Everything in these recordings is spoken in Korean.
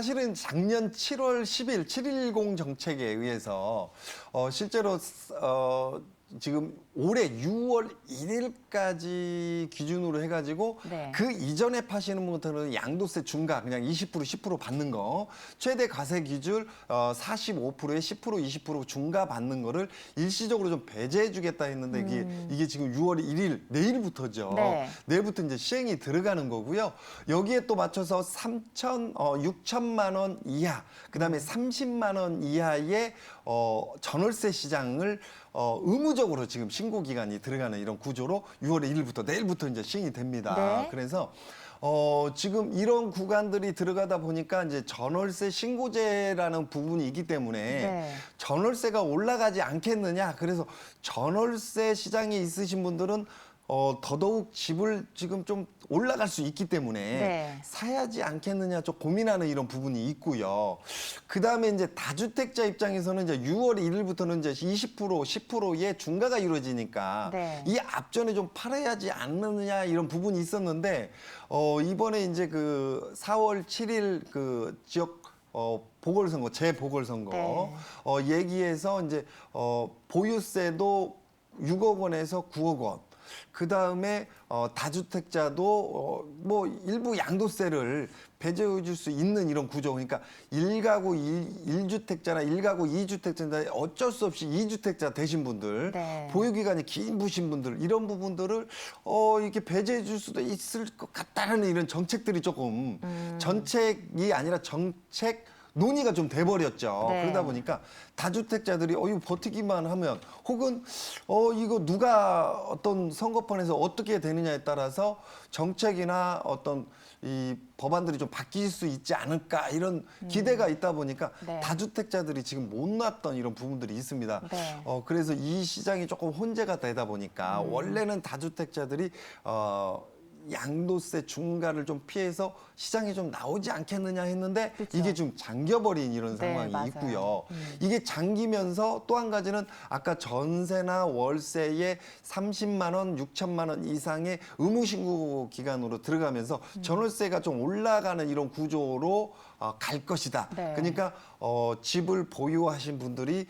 사실은 작년 7월 10일 710 정책에 의해서 실제로 지금 올해 6월 1일까지 기준으로 해가지고 네. 그 이전에 파시는 분들은 양도세 중과 그냥 20% 10% 받는 거 최대 과세 기준 45%에 10% 20% 중과 받는 거를 일시적으로 좀 배제해 주겠다 했는데 이게 지금 6월 1일 내일부터죠. 네. 내일부터 이제 시행이 들어가는 거고요. 여기에 또 맞춰서 6천만 원 이하, 그다음에 30만 원 이하의 전월세 시장을 의무적으로 지금 신고 기간이 들어가는 이런 구조로 6월 1일부터 내일부터 이제 시행이 됩니다. 네. 그래서 지금 이런 구간들이 들어가다 보니까 이제 전월세 신고제라는 부분이 있기 때문에 네. 전월세가 올라가지 않겠느냐. 그래서 전월세 시장에 있으신 분들은 더더욱 집을 지금 좀 올라갈 수 있기 때문에 네. 사야지 않겠느냐 좀 고민하는 이런 부분이 있고요. 그 다음에 이제 다주택자 입장에서는 이제 6월 1일부터는 이제 20% 10%의 중과가 이루어지니까 네. 이 앞전에 좀 팔아야지 않느냐 이런 부분이 있었는데 이번에 이제 그 4월 7일 그 지역 보궐선거 재보궐선거 네. 얘기해서 이제 보유세도 6억 원에서 9억 원. 그 다음에 다주택자도 뭐 일부 양도세를 배제해 줄 수 있는 이런 구조. 그러니까 1가구 1주택자나 1가구 2주택자인데 어쩔 수 없이 2주택자 되신 분들, 네. 보유기간이 긴 부신 분들 이런 부분들을 이렇게 배제해 줄 수도 있을 것 같다는 이런 정책들이 조금 정책이 아니라 정책 논의가 좀 돼버렸죠. 네. 그러다 보니까 다주택자들이 이거 버티기만 하면 혹은 이거 누가 어떤 선거판에서 어떻게 되느냐에 따라서 정책이나 어떤 이 법안들이 좀 바뀔 수 있지 않을까 이런 기대가 있다 보니까 네. 다주택자들이 지금 못 놨던 이런 부분들이 있습니다. 네. 그래서 이 시장이 조금 혼재가 되다 보니까 원래는 다주택자들이 양도세 중과를 좀 피해서 시장에 좀 나오지 않겠느냐 했는데 그렇죠. 이게 좀 잠겨버린 이런 네, 상황이 맞아요. 있고요. 이게 잠기면서 또 한 가지는 아까 전세나 월세에 30만 원, 6천만 원 이상의 의무신고 기간으로 들어가면서 전월세가 좀 올라가는 이런 구조로 갈 것이다. 네. 그러니까 집을 보유하신 분들이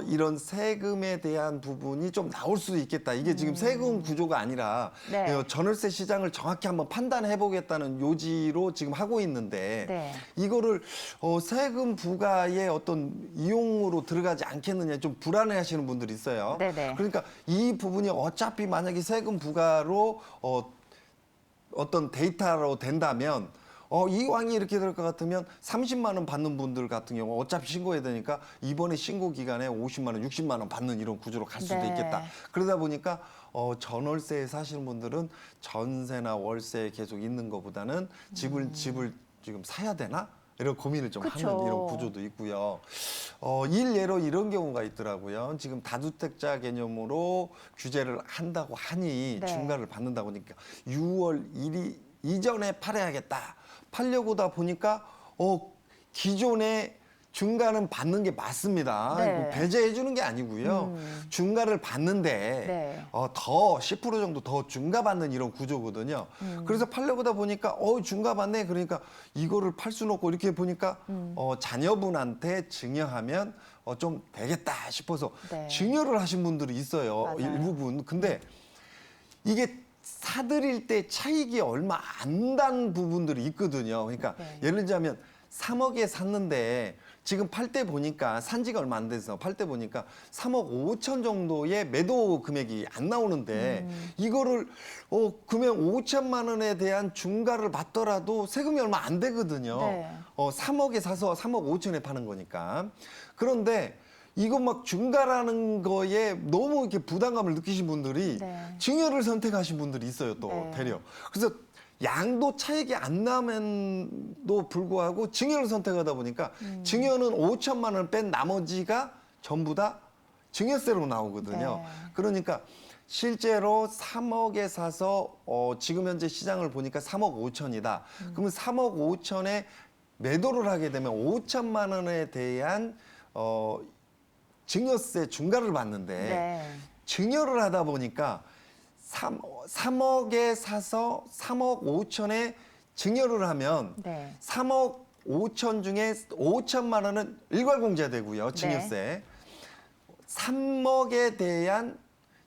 이런 세금에 대한 부분이 좀 나올 수도 있겠다. 이게 지금 세금 구조가 아니라 네. 전월세 시장을 정확히 한번 판단해 보겠다는 요지로 지금 하고 있는데 네. 이거를 세금 부과의 어떤 이용으로 들어가지 않겠느냐 좀 불안해 하시는 분들이 있어요. 네네. 그러니까 이 부분이 어차피 만약에 세금 부과로 어떤 데이터로 된다면 이왕이 이렇게 될 것 같으면 30만 원 받는 분들 같은 경우 어차피 신고해야 되니까 이번에 신고 기간에 50만 원, 60만 원 받는 이런 구조로 갈 수도 네. 있겠다. 그러다 보니까 전월세에 사시는 분들은 전세나 월세에 계속 있는 것보다는 집을 지금 사야 되나? 이런 고민을 좀 그쵸. 하는 이런 구조도 있고요. 일례로 이런 경우가 있더라고요. 지금 다주택자 개념으로 규제를 한다고 하니 네. 중과를 받는다고 하니까 6월 1일 이전에 팔아야겠다. 팔려고다 보니까 기존에 중과는 받는 게 맞습니다. 네. 이거 배제해 주는 게 아니고요. 중과를 받는데 네. 더 10% 정도 더 중과 받는 이런 구조거든요. 그래서 팔려보다 보니까 중과 받네. 그러니까 이거를 팔 수는 없고 이렇게 보니까 자녀분한테 증여하면 좀 되겠다 싶어서 네. 증여를 하신 분들이 있어요. 맞아요. 일부분. 근데 이게 사들일 때 차익이 얼마 안 난 부분들이 있거든요. 그러니까 네. 예를 들자면 3억에 샀는데 지금 팔 때 보니까 산지가 얼마 안 돼서 팔 때 보니까 3억 5천 정도의 매도 금액이 안 나오는데 이거를 그러면 5천만 원에 대한 중과를 받더라도 세금이 얼마 안 되거든요. 네. 3억에 사서 3억 5천에 파는 거니까. 그런데 이거 막 중과라는 거에 너무 이렇게 부담감을 느끼신 분들이 네. 증여를 선택하신 분들이 있어요, 또 네. 대려. 그래서 양도 차익이 안 나면도 불구하고 증여를 선택하다 보니까 증여는 5천만 원을 뺀 나머지가 전부 다 증여세로 나오거든요. 네. 그러니까 실제로 3억에 사서 지금 현재 시장을 보니까 3억 5천이다. 그러면 3억 5천에 매도를 하게 되면 5천만 원에 대한 증여세 중과를 받는데 네. 증여를 하다 보니까 3억에 사서 3억 5천에 증여를 하면 네. 3억 5천 중에 5천만 원은 일괄공제되고요. 증여세. 네. 3억에 대한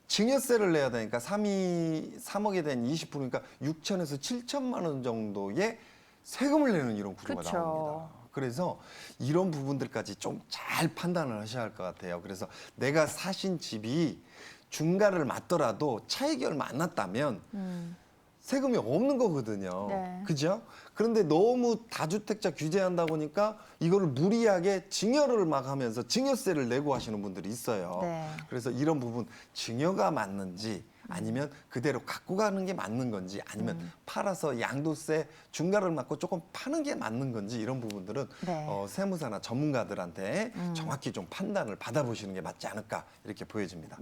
증여세를 내야 되니까 3억에 대한 20%니까 6천에서 7천만 원 정도의 세금을 내는 이런 구조가 그쵸. 나옵니다. 그래서 이런 부분들까지 좀 잘 판단을 하셔야 할 것 같아요. 그래서 내가 사신 집이 중과를 맞더라도 차익이 얼마 안 났다면 세금이 없는 거거든요. 네. 그죠? 그런데 너무 다주택자 규제한다 보니까 이거를 무리하게 증여를 막 하면서 증여세를 내고 하시는 분들이 있어요. 네. 그래서 이런 부분 증여가 맞는지 아니면 그대로 갖고 가는 게 맞는 건지 아니면 팔아서 양도세 중과를 맞고 조금 파는 게 맞는 건지 이런 부분들은 네. 세무사나 전문가들한테 정확히 좀 판단을 받아보시는 게 맞지 않을까 이렇게 보여집니다.